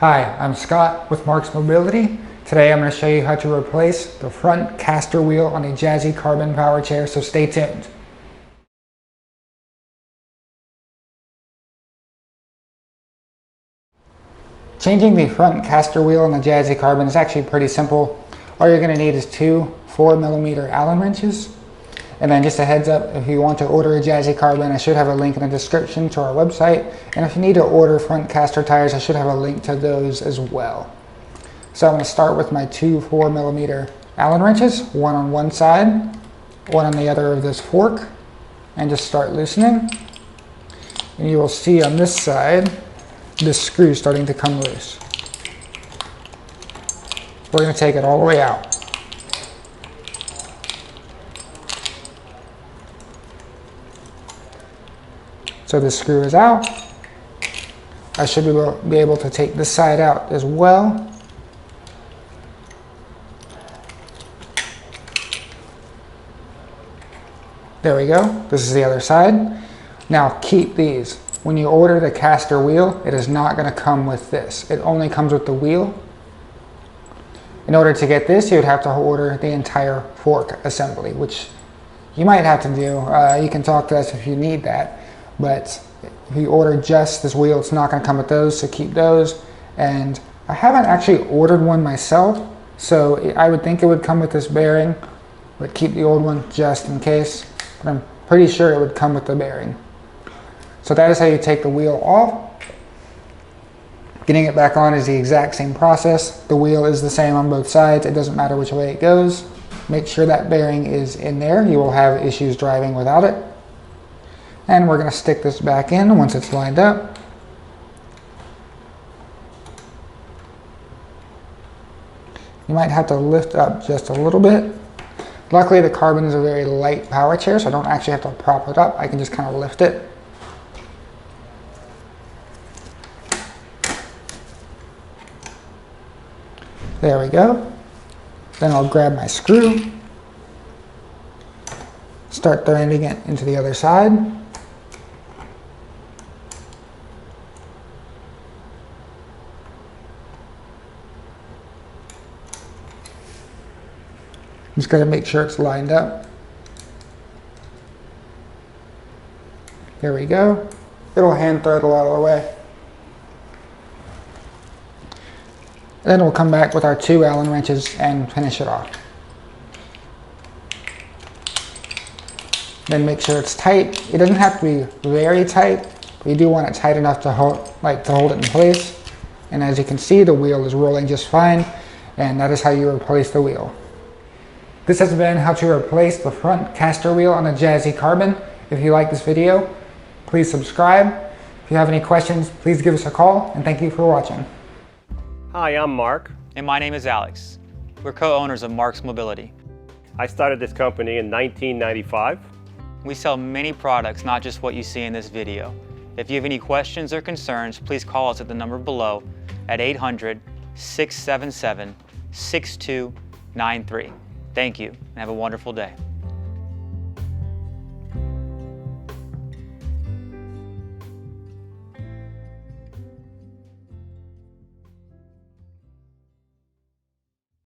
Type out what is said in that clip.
Hi, I'm Scott with Marc's Mobility. Today I'm going to show you how to replace the front caster wheel on a Jazzy carbon power chair, so stay tuned. Changing the front caster wheel on the Jazzy carbon is actually pretty simple. All you're going to need is two 4mm Allen wrenches. And then just a heads up, if you want to order a Jazzy carbon, I should have a link in the description to our website. And if you need to order front caster tires, I should have a link to those as well. So I'm going to start with my two 4mm Allen wrenches, one on one side, one on the other of this fork, and just start loosening. And you will see on this side, this screw starting to come loose. We're going to take it all the way out. So this screw is out. I should be able to take this side out as well. There we go. This is the other side. Now keep these. When you order the caster wheel, it is not going to come with this. It only comes with the wheel. In order to get this, you would have to order the entire fork assembly, which you might have to do. You can talk to us if you need that. But if you order just this wheel, it's not going to come with those, so keep those. And I haven't actually ordered one myself, so I would think it would come with this bearing, but keep the old one just in case. But I'm pretty sure it would come with the bearing. So that is how you take the wheel off. Getting it back on is the exact same process. The wheel is the same on both sides. It doesn't matter which way it goes. Make sure that bearing is in there. You will have issues driving without it. And we're going to stick this back in once it's lined up. You might have to lift up just a little bit. Luckily the carbon is a very light power chair, so I don't actually have to prop it up. I can just kind of lift it. There we go. Then I'll grab my screw, start threading it into the other side. Just got to make sure it's lined up. There we go. It'll hand thread a lot of the way. Then we'll come back with our two Allen wrenches and finish it off. Then make sure it's tight. It doesn't have to be very tight, but you do want it tight enough to hold it in place. And as you can see, the wheel is rolling just fine, and that is how you replace the wheel. This has been how to replace the front caster wheel on a Jazzy carbon. If you like this video, please subscribe. If you have any questions, please give us a call, and thank you for watching. Hi, I'm Marc. And my name is Alex. We're co-owners of Marc's Mobility. I started this company in 1995. We sell many products, not just what you see in this video. If you have any questions or concerns, please call us at the number below at 800-677-6293. Thank you, and have a wonderful day.